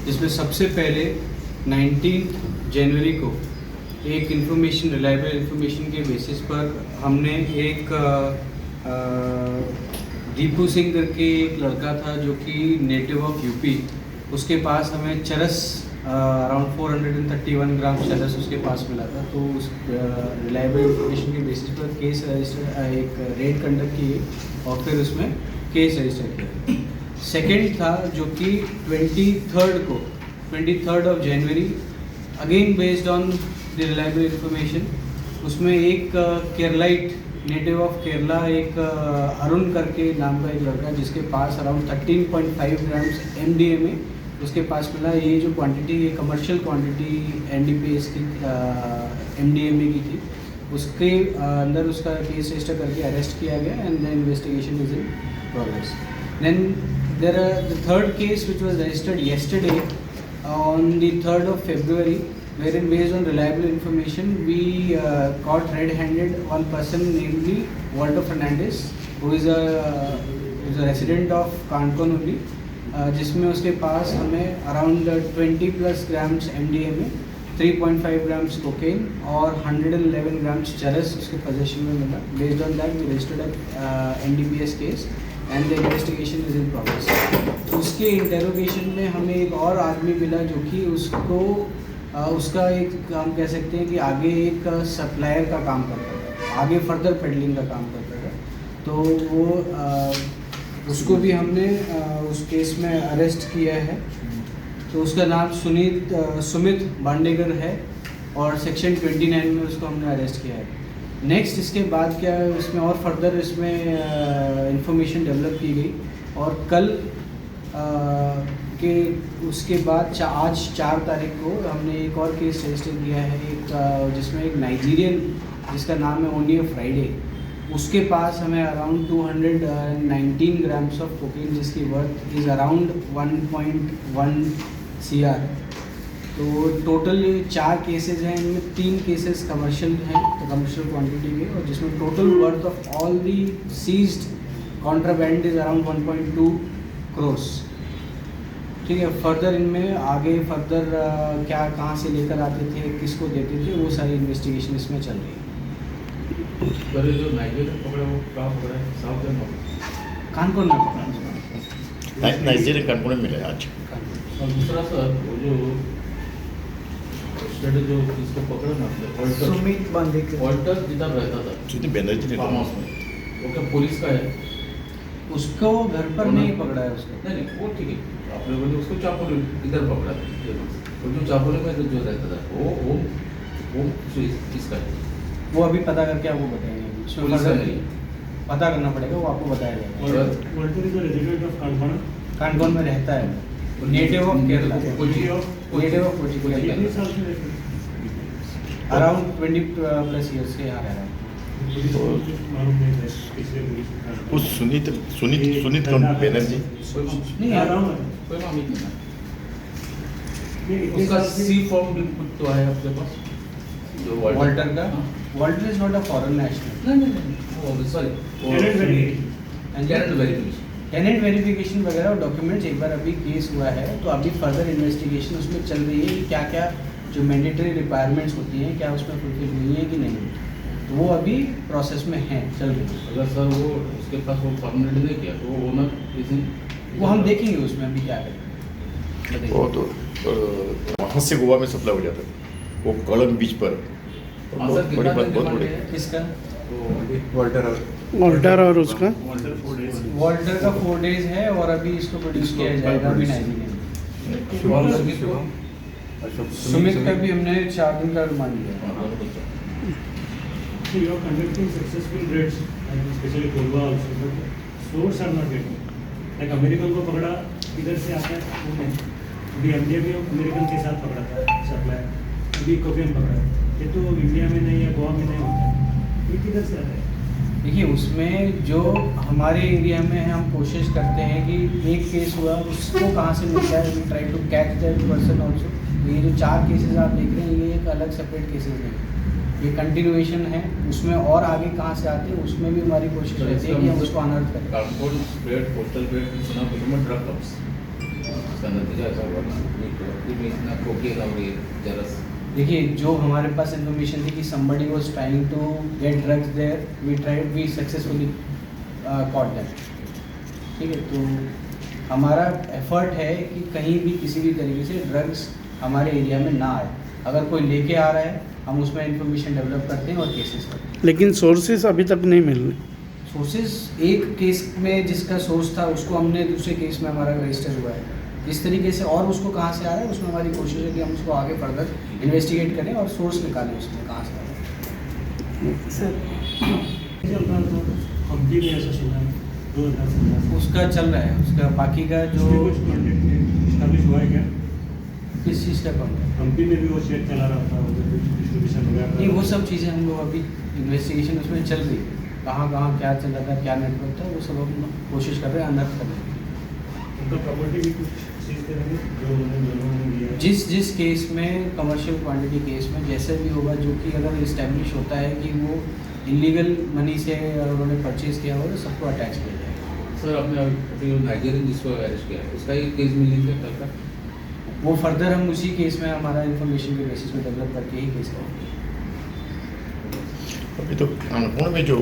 जिसमें सबसे पहले 19 जनवरी को एक इन्फॉर्मेशन, रिलायबल इन्फॉर्मेशन के बेसिस पर हमने एक दीपू सिंह करके एक लड़का था जो कि नेटिव ऑफ यूपी, उसके पास हमें चरस अराउंड 431 ग्राम चरस उसके पास मिला था। तो उस रिलायबल इन्फॉर्मेशन के बेसिस पर केस रजिस्टर, एक रेड कंडक्ट की और फिर उसमें केस रजिस्टर किया। सेकेंड था जो कि 23rd of January, again based on the reliable information, उसमें एक केरलाइट नेटिव ऑफ केरला, एक अरुण करके नाम का एक लड़का जिसके पास अराउंड 13.5 ग्राम्स MDMA उसके पास मिला। ये जो क्वांटिटी, ये कमर्शियल क्वांटिटी NDPS की MDMA की थी, उसके अंदर उसका केस रजिस्टर करके अरेस्ट किया गया and the investigation is in progress. Then there are the third case which was registered yesterday on the 3rd of February, wherein based on reliable information we caught red-handed one person, namely Walter Fernandez, who is a resident of Kanpur only, जिसमें उसके पास हमें around 20+ grams MDMA, 3.5 grams cocaine और 111 grams चरस उसके possession में मिला। Based on that we registered NDPS case and the investigation is in progress. उसके इंटेरोगेशन में हमें एक और आदमी मिला जो कि उसको उसका एक हम कह सकते हैं कि आगे एक सप्लायर का काम करता था, आगे फर्दर पेडलिंग का काम करता था। तो वो उसको भी हमने उस केस में अरेस्ट किया है। तो उसका नाम सुमित बांडेकर है और सेक्शन 29 में उसको हमने अरेस्ट किया है। नेक्स्ट इसके बाद क्या है, इसमें और फर्दर इसमें इंफॉर्मेशन डेवलप की गई और कल के उसके बाद आज 4 तारीख को हमने एक और केस रजिस्टर किया है, एक जिसमें एक नाइजीरियन जिसका नाम है ओनियो फ्राइडे, उसके पास हमें अराउंड 219 ग्राम्स ऑफ कोकेन जिसकी वर्थ इज़ अराउंड 1.1 CR। तो टोटल 4 केसेस हैं, इनमें 3 केसेस कमर्शियल हैं, तो कमर्शियल क्वांटिटी के, और जिसमें total worth of all the seized contraband is around 1.2 crores। ठीक है, फर्दर इनमें आगे फर्दर क्या कहाँ से लेकर आते थे, किसको देते थे, वो सारी इन्वेस्टिगेशन इसमें चल रही है। जो नाइजीरिया पकड़ा वो कहाँ पकड़ा है? साउथ में कानपुर में पकड़ा, नाइजीरिया कानपुर में मिला आज। और दूसरा सर वो जो स्टडी जो इसको पकड़ा ना आपने, सुमित बांडेकर, ऑल्टर जिधर रहता था सुमित बनर्जी ने फार्म हाउस में, वो क्या पुलिस का है? उसको घर पर नहीं पकड़ा है उसको। नहीं वो ठीक है, आप लोगों ने उसको चापोली इधर पकड़ा था, वो जो चापोली में जो रहता था वो किसका है? वो अभी पता करके आपको बताएंगे, उसमें पुलिस का फर्दर नहीं, पता करना पड़ेगा, वो आपको बताया जाएगा। Walter is a resident of Kanpur. Kanpur में रहता है, native of Kerala, native of Kochi, कितने साल से रहते अराउंड 20+ ईयर्स से यहाँ रह रहा है। मालूम नहीं था इसलिए पुलिस वो सुनीत कौन बनर्जी? नहीं आ यार, रहा हूँ कोई मामला नहीं मैं उसका C फॉर्म भी कुछ तो है आपके पास जो वॉल्टर का, हाँ। Walter is not a foreign national. नहीं सॉरी टेनेंट वेरिफिकेशन वगैरह और डॉक्यूमेंट्स एक बार अभी केस हुआ है, तो अभी फर्दर इन्वेस्टिगेशन उसमें चल रही है कि क्या क्या जो मैंडेटरी रिक्वायरमेंट्स होती हैं क्या उसमें फुलफिल हुई हैं कि नहीं, तो वो अभी प्रोसेस में है, चल रही है। अगर सर वो उसके पास वो परमानेंट नहीं किया तो वो ओनर वो हम देखेंगे उसमें अभी क्या करें। वो तो वहाँ से गोवा में सप्लाई हो जाता है, वो कॉलम बीच पर सर कितना दिन बहुत बड़े। किसका? वॉल्टर और उसका वॉल्टर का 4 days है और अभी इसको प्रोड्यूस किया जाएगा अभी नाइजीरिया में। सुमित का भी हमने 4 दिन का रिमांड लिया। So you are conducting successful raids, and especially Kolba also, but source are not getting. Like American को पकड़ा, इधर से आता है वो नहीं। अभी MDMA अमेरिकन के साथ पकड़ा था सप्लाई, अभी कोकेन पकड़ा है। ये तो इंडिया में नहीं है, गोवा में नहीं होता है, ये किधर से आता है? देखिए उसमें जो हमारे एरिया में है, हम कोशिश करते हैं कि एक केस हुआ उसको कहाँ से मिलता है, we try to catch that person also. ये जो 4 केसेस आप देख रहे हैं ये एक अलग सेपरेट केसेस नहीं, ये कंटिन्यूएशन है, उसमें और आगे कहाँ से आते हैं उसमें भी हमारी कोशिश रहती है कि हम उसको अनर्थ करें। ट्रांसपोर्ट बेड, पोस्टल बेड, सुना ड्रग उसका नतीजा ऐसा हुआ ना कि प्रॉपर्टी में इतना कोकेन और ये जरस देखिए, जो हमारे पास इन्फॉर्मेशन थी कि somebody was trying to get drugs there, we successfully caught them. ठीक है, तो हमारा एफर्ट है कि कहीं भी किसी भी तरीके से ड्रग्स हमारे एरिया में ना आए. अगर कोई लेके आ रहा है, हम उसमें इन्फॉर्मेशन डेवलप करते हैं और केसेस करते हैं. लेकिन सोर्सेस अभी तक नहीं मिल रहे. सोर्सेज, एक केस में जिसका सोर्स था उसको हमने दूसरे केस में हमारा रजिस्टर हुआ है. इस तरीके से और उसको कहाँ से आ रहा है, उसमें हमारी कोशिश है कि हम उसको आगे फर्दर इन्वेस्टिगेट करें और सोर्स निकालें उसमें कहाँ से आ रहा है. चल रहा था हम्पी में, ऐसा सुना है 2017 उसका चल रहा है, उसका बाकी का जो कुछ कॉन्टेक्ट स्टैब्लिश हुआ है क्या? किस चीज़ का कॉन्टेक्ट. हम्पी में भी वो शेयर चला रहा था, उधर कुछ डिस्ट्रीब्यूशन वगैरह नहीं, वो सब चीज़ें हम लोग अभी इन्वेस्टिगेशन उसमें चल रही है. कहाँ कहाँ क्या चल रहा था, क्या नेटवर्क था, वो सब हम कोशिश कर रहे हैं अनर्थ करने की. उनका प्रॉपर्टी भी कुछ चीज़ करेंगे जो उन्होंने लिया है? जिस केस में कमर्शियल क्वांटिटी केस में जैसे भी होगा, जो कि अगर इस्टेब्लिश होता है कि वो इलीगल मनी से अगर उन्होंने परचेज किया हो तो सबको अटैच किया जाएगा. सर आपने अभी नाइजीरियन जिसको अरेस्ट किया है उसका ही केस मिलने के कल का वो फर्दर हम उसी केस में हमारा इन्फॉर्मेशन के बेसिस पे डेवलप करके ही केस करेंगे. अभी तो कानपुर में जो